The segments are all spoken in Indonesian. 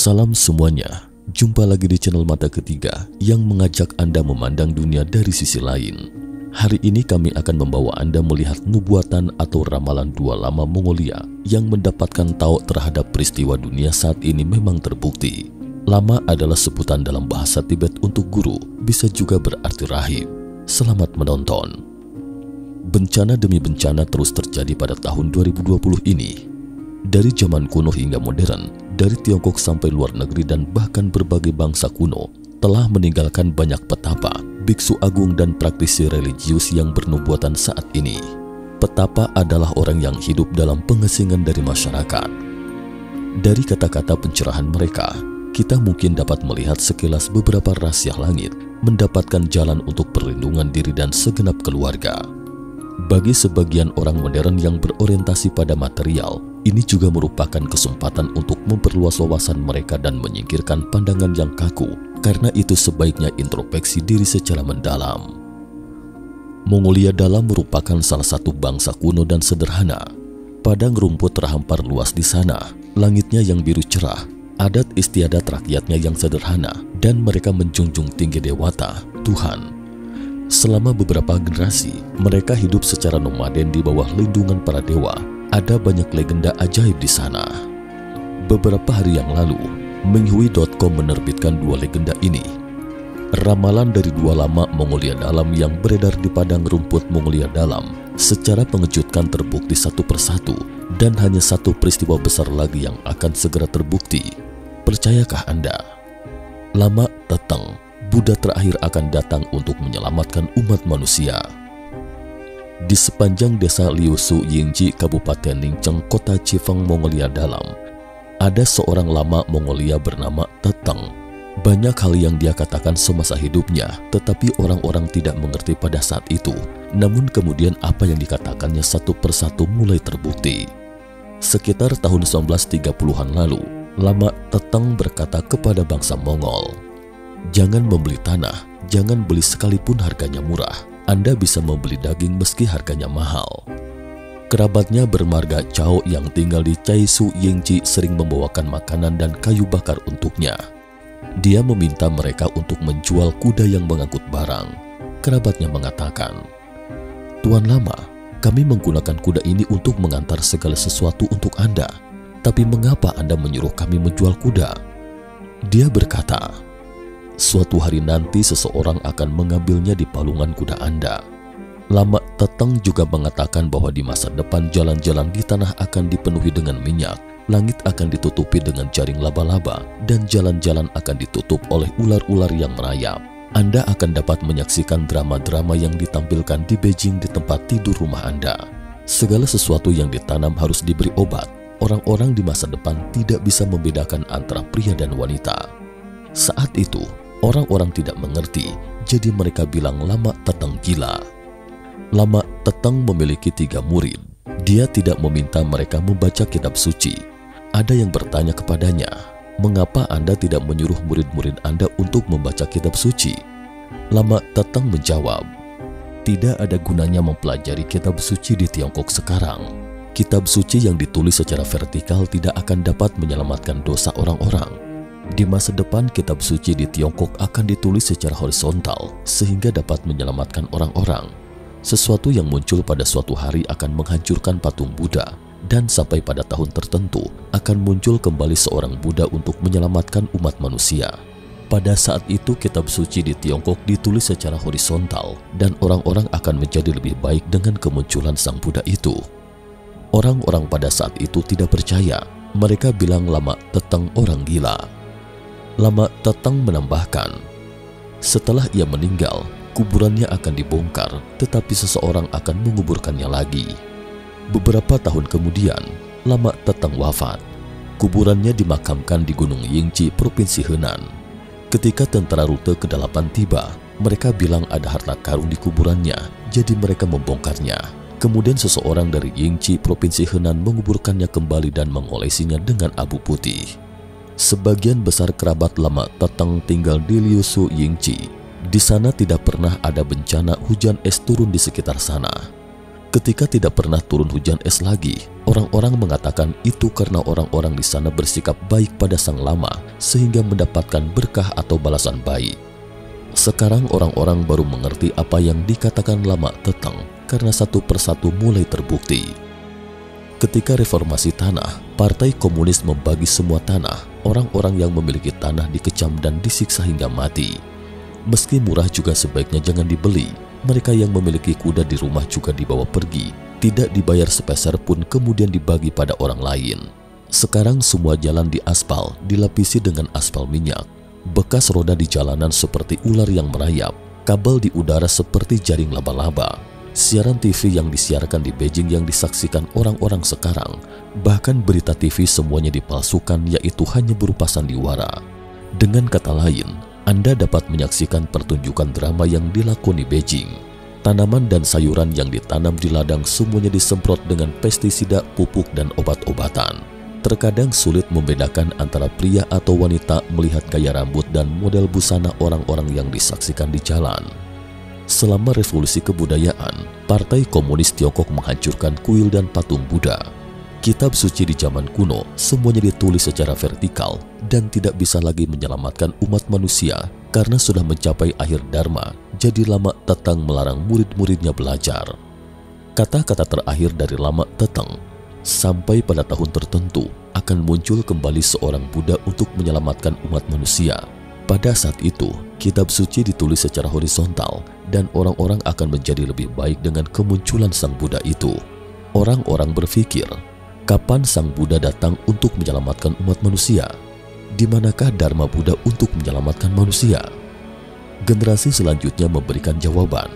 Salam semuanya, jumpa lagi di channel Mata Ketiga yang mengajak Anda memandang dunia dari sisi lain. Hari ini kami akan membawa Anda melihat nubuatan atau ramalan dua lama Mongolia yang mendapatkan tauk terhadap peristiwa dunia saat ini memang terbukti. Lama adalah sebutan dalam bahasa Tibet untuk guru, bisa juga berarti rahib. Selamat menonton. Bencana demi bencana terus terjadi pada tahun 2020 ini. Dari zaman kuno hingga modern, dari Tiongkok sampai luar negeri dan bahkan berbagai bangsa kuno telah meninggalkan banyak petapa, biksu agung dan praktisi religius yang bernubuatan saat ini. Petapa adalah orang yang hidup dalam pengasingan dari masyarakat. Dari kata-kata pencerahan mereka, kita mungkin dapat melihat sekilas beberapa rahasia langit, mendapatkan jalan untuk perlindungan diri dan segenap keluarga. Bagi sebagian orang modern yang berorientasi pada material, ini juga merupakan kesempatan untuk memperluas wawasan mereka dan menyingkirkan pandangan yang kaku. Karena itu sebaiknya introspeksi diri secara mendalam. Mongolia Dalam merupakan salah satu bangsa kuno dan sederhana. Padang rumput terhampar luas di sana, langitnya yang biru cerah, adat istiadat rakyatnya yang sederhana, dan mereka menjunjung tinggi dewata, Tuhan. Selama beberapa generasi, mereka hidup secara nomaden di bawah lindungan para dewa. Ada banyak legenda ajaib di sana. Beberapa hari yang lalu, Minghui.com menerbitkan dua legenda ini. Ramalan dari dua lama Mongolia Dalam yang beredar di padang rumput Mongolia Dalam secara mengejutkan terbukti satu persatu, dan hanya satu peristiwa besar lagi yang akan segera terbukti. Percayakah Anda? Lama Teteng, Buddha terakhir akan datang untuk menyelamatkan umat manusia. Di sepanjang desa Liusu Yingji, Kabupaten Ningcheng, Kota Chifeng, Mongolia Dalam, ada seorang lama Mongolia bernama Teteng. Banyak hal yang dia katakan semasa hidupnya, tetapi orang-orang tidak mengerti pada saat itu. Namun kemudian apa yang dikatakannya satu persatu mulai terbukti. Sekitar tahun 1930-an lalu, Lama Teteng berkata kepada bangsa Mongol, "Jangan membeli tanah, jangan beli sekalipun harganya murah. Anda bisa membeli daging meski harganya mahal." Kerabatnya bermarga Cao yang tinggal di Chaishu Yingji sering membawakan makanan dan kayu bakar untuknya. Dia meminta mereka untuk menjual kuda yang mengangkut barang. Kerabatnya mengatakan, "Tuan Lama, kami menggunakan kuda ini untuk mengantar segala sesuatu untuk Anda. Tapi mengapa Anda menyuruh kami menjual kuda?" Dia berkata, "Suatu hari nanti seseorang akan mengambilnya di palungan kuda Anda." Lama Teteng juga mengatakan bahwa di masa depan jalan-jalan di tanah akan dipenuhi dengan minyak, langit akan ditutupi dengan jaring laba-laba, dan jalan-jalan akan ditutup oleh ular-ular yang merayap. Anda akan dapat menyaksikan drama-drama yang ditampilkan di Beijing di tempat tidur rumah Anda. Segala sesuatu yang ditanam harus diberi obat. Orang-orang di masa depan tidak bisa membedakan antara pria dan wanita. Saat itu, orang-orang tidak mengerti, jadi mereka bilang Lama Teteng gila. Lama Teteng memiliki 3 murid. Dia tidak meminta mereka membaca kitab suci. Ada yang bertanya kepadanya, "Mengapa Anda tidak menyuruh murid-murid Anda untuk membaca kitab suci?" Lama Teteng menjawab, "Tidak ada gunanya mempelajari kitab suci di Tiongkok sekarang. Kitab suci yang ditulis secara vertikal tidak akan dapat menyelamatkan dosa orang-orang. Di masa depan kitab suci di Tiongkok akan ditulis secara horizontal sehingga dapat menyelamatkan orang-orang. Sesuatu yang muncul pada suatu hari akan menghancurkan patung Buddha, dan sampai pada tahun tertentu akan muncul kembali seorang Buddha untuk menyelamatkan umat manusia. Pada saat itu kitab suci di Tiongkok ditulis secara horizontal dan orang-orang akan menjadi lebih baik dengan kemunculan sang Buddha itu." Orang-orang pada saat itu tidak percaya. Mereka bilang Lama Teteng orang gila. Lama Teteng menambahkan, "Setelah ia meninggal, kuburannya akan dibongkar, tetapi seseorang akan menguburkannya lagi." Beberapa tahun kemudian, Lama Teteng wafat. Kuburannya dimakamkan di Gunung Yingji, Provinsi Henan. Ketika tentara rute ke-8 tiba, mereka bilang ada harta karun di kuburannya, jadi mereka membongkarnya. Kemudian seseorang dari Yingji, Provinsi Henan menguburkannya kembali dan mengolesinya dengan abu putih. Sebagian besar kerabat Lama Teteng tinggal di Liusu Yingji. Di sana tidak pernah ada bencana hujan es turun di sekitar sana. Ketika tidak pernah turun hujan es lagi, orang-orang mengatakan itu karena orang-orang di sana bersikap baik pada sang lama sehingga mendapatkan berkah atau balasan baik. Sekarang orang-orang baru mengerti apa yang dikatakan lama Teteng karena satu persatu mulai terbukti. Ketika reformasi tanah, Partai Komunis membagi semua tanah. Orang-orang yang memiliki tanah dikecam dan disiksa hingga mati. Meski murah juga sebaiknya jangan dibeli. Mereka yang memiliki kuda di rumah juga dibawa pergi, tidak dibayar sepeser pun, kemudian dibagi pada orang lain. Sekarang semua jalan diaspal, dilapisi dengan aspal minyak. Bekas roda di jalanan seperti ular yang merayap, kabel di udara seperti jaring laba-laba. Siaran TV yang disiarkan di Beijing yang disaksikan orang-orang sekarang, bahkan berita TV semuanya dipalsukan, yaitu hanya berupa sandiwara. Dengan kata lain, Anda dapat menyaksikan pertunjukan drama yang dilakoni Beijing. Tanaman dan sayuran yang ditanam di ladang semuanya disemprot dengan pestisida, pupuk, dan obat-obatan. Terkadang sulit membedakan antara pria atau wanita melihat gaya rambut dan model busana orang-orang yang disaksikan di jalan. Selama revolusi kebudayaan, Partai Komunis Tiongkok menghancurkan kuil dan patung Buddha. Kitab suci di zaman kuno semuanya ditulis secara vertikal dan tidak bisa lagi menyelamatkan umat manusia karena sudah mencapai akhir dharma. Jadi Lama Teteng melarang murid-muridnya belajar. Kata-kata terakhir dari Lama Teteng, sampai pada tahun tertentu akan muncul kembali seorang Buddha untuk menyelamatkan umat manusia. Pada saat itu, kitab suci ditulis secara horizontal dan orang-orang akan menjadi lebih baik dengan kemunculan sang Buddha itu. Orang-orang berpikir, kapan sang Buddha datang untuk menyelamatkan umat manusia? Di manakah Dharma Buddha untuk menyelamatkan manusia? Generasi selanjutnya memberikan jawaban.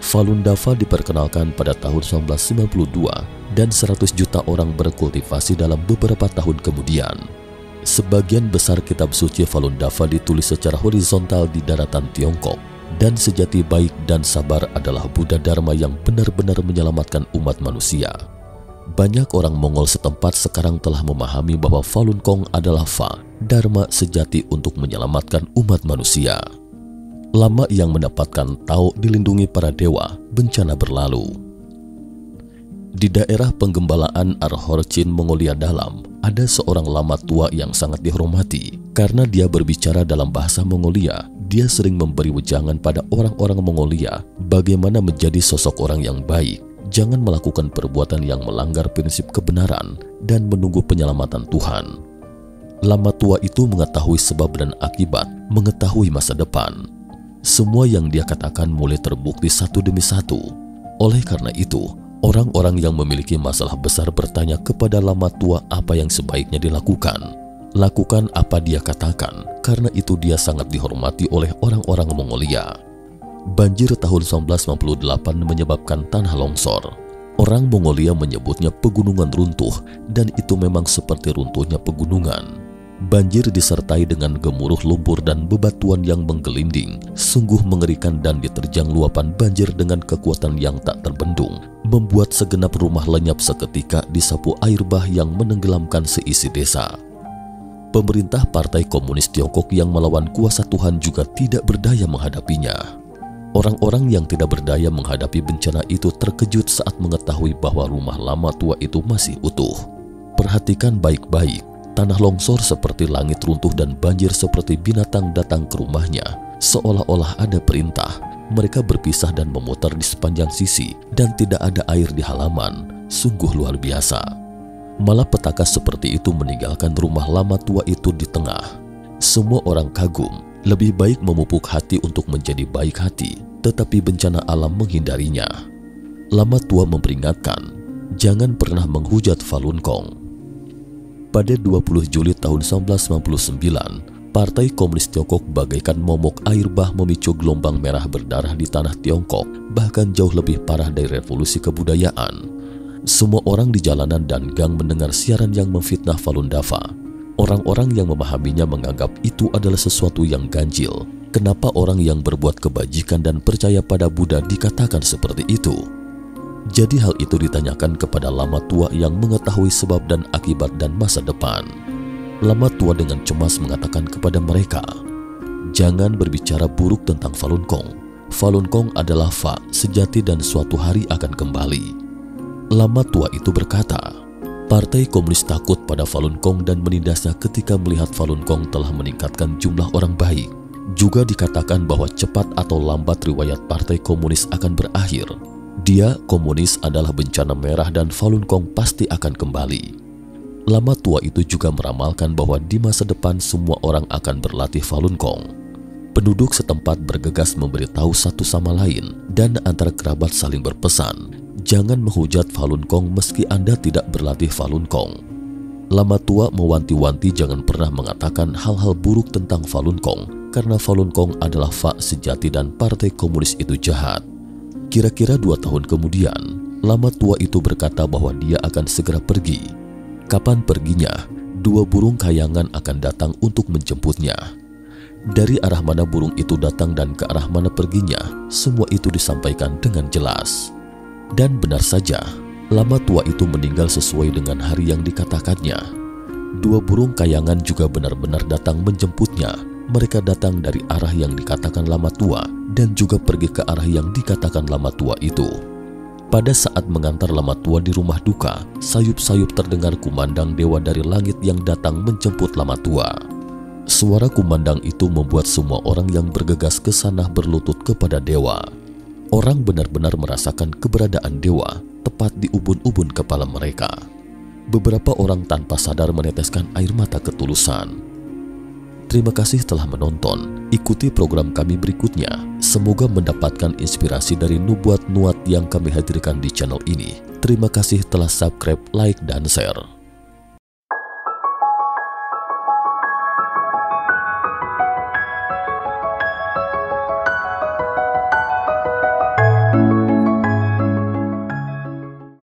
Falun Dafa diperkenalkan pada tahun 1992 dan 100 juta orang berkultivasi dalam beberapa tahun kemudian. Sebagian besar kitab suci Falun Dafa ditulis secara horizontal di daratan Tiongkok, dan sejati baik dan sabar adalah Buddha Dharma yang benar-benar menyelamatkan umat manusia. Banyak orang Mongol setempat sekarang telah memahami bahwa Falun Gong adalah Fa, Dharma sejati untuk menyelamatkan umat manusia. Lama yang mendapatkan Tao dilindungi para dewa, bencana berlalu. Di daerah penggembalaan Arhorchin, Mongolia Dalam, ada seorang lama tua yang sangat dihormati. Karena dia berbicara dalam bahasa Mongolia, dia sering memberi wejangan pada orang-orang Mongolia bagaimana menjadi sosok orang yang baik. Jangan melakukan perbuatan yang melanggar prinsip kebenaran dan menunggu penyelamatan Tuhan. Lama tua itu mengetahui sebab dan akibat, mengetahui masa depan. Semua yang dia katakan mulai terbukti satu demi satu. Oleh karena itu, orang-orang yang memiliki masalah besar bertanya kepada lama tua apa yang sebaiknya dilakukan. Lakukan apa dia katakan, karena itu dia sangat dihormati oleh orang-orang Mongolia. Banjir tahun 1998 menyebabkan tanah longsor. Orang Mongolia menyebutnya pegunungan runtuh, dan itu memang seperti runtuhnya pegunungan. Banjir disertai dengan gemuruh lumpur dan bebatuan yang menggelinding, sungguh mengerikan, dan diterjang luapan banjir dengan kekuatan yang tak terbendung, membuat segenap rumah lenyap seketika disapu air bah yang menenggelamkan seisi desa. Pemerintah Partai Komunis Tiongkok yang melawan kuasa Tuhan juga tidak berdaya menghadapinya. Orang-orang yang tidak berdaya menghadapi bencana itu terkejut saat mengetahui bahwa rumah lama tua itu masih utuh. Perhatikan baik-baik, tanah longsor seperti langit runtuh dan banjir seperti binatang datang ke rumahnya. Seolah-olah ada perintah, mereka berpisah dan memutar di sepanjang sisi dan tidak ada air di halaman. Sungguh luar biasa. Malapetaka seperti itu meninggalkan rumah lama tua itu di tengah. Semua orang kagum. Lebih baik memupuk hati untuk menjadi baik hati, tetapi bencana alam menghindarinya. Lama tua memperingatkan, jangan pernah menghujat Falun Gong. Pada 20 Juli tahun 1999, Partai Komunis Tiongkok bagaikan momok air bah memicu gelombang merah berdarah di tanah Tiongkok, bahkan jauh lebih parah dari revolusi kebudayaan. Semua orang di jalanan dan gang mendengar siaran yang memfitnah Falun Dafa. Orang-orang yang memahaminya menganggap itu adalah sesuatu yang ganjil. Kenapa orang yang berbuat kebajikan dan percaya pada Buddha dikatakan seperti itu? Jadi hal itu ditanyakan kepada lama tua yang mengetahui sebab dan akibat dan masa depan. Lama tua dengan cemas mengatakan kepada mereka, jangan berbicara buruk tentang Falun Gong. Falun Gong adalah Fa, sejati dan suatu hari akan kembali. Lama tua itu berkata, Partai Komunis takut pada Falun Gong dan menindasnya ketika melihat Falun Gong telah meningkatkan jumlah orang baik. Juga dikatakan bahwa cepat atau lambat riwayat Partai Komunis akan berakhir. Dia, komunis adalah bencana merah dan Falun Gong pasti akan kembali. Lama tua itu juga meramalkan bahwa di masa depan semua orang akan berlatih Falun Gong. Penduduk setempat bergegas memberitahu satu sama lain dan antar kerabat saling berpesan, jangan menghujat Falun Gong meski Anda tidak berlatih Falun Gong. Lama tua mewanti-wanti jangan pernah mengatakan hal-hal buruk tentang Falun Gong karena Falun Gong adalah fak sejati dan Partai Komunis itu jahat. Kira-kira 2 tahun kemudian, lama tua itu berkata bahwa dia akan segera pergi. Kapan perginya? 2 burung kayangan akan datang untuk menjemputnya. Dari arah mana burung itu datang dan ke arah mana perginya, semua itu disampaikan dengan jelas. Dan benar saja, lama tua itu meninggal sesuai dengan hari yang dikatakannya. 2 burung kayangan juga benar-benar datang menjemputnya. Mereka datang dari arah yang dikatakan lama tua dan juga pergi ke arah yang dikatakan lama tua itu. Pada saat mengantar lama tua di rumah duka, sayup-sayup terdengar kumandang dewa dari langit yang datang menjemput lama tua. Suara kumandang itu membuat semua orang yang bergegas ke sana berlutut kepada dewa. Orang benar-benar merasakan keberadaan dewa tepat di ubun-ubun kepala mereka. Beberapa orang tanpa sadar meneteskan air mata ketulusan. Terima kasih telah menonton. Ikuti program kami berikutnya. Semoga mendapatkan inspirasi dari nubuat nuat yang kami hadirkan di channel ini. Terima kasih telah subscribe, like, dan share.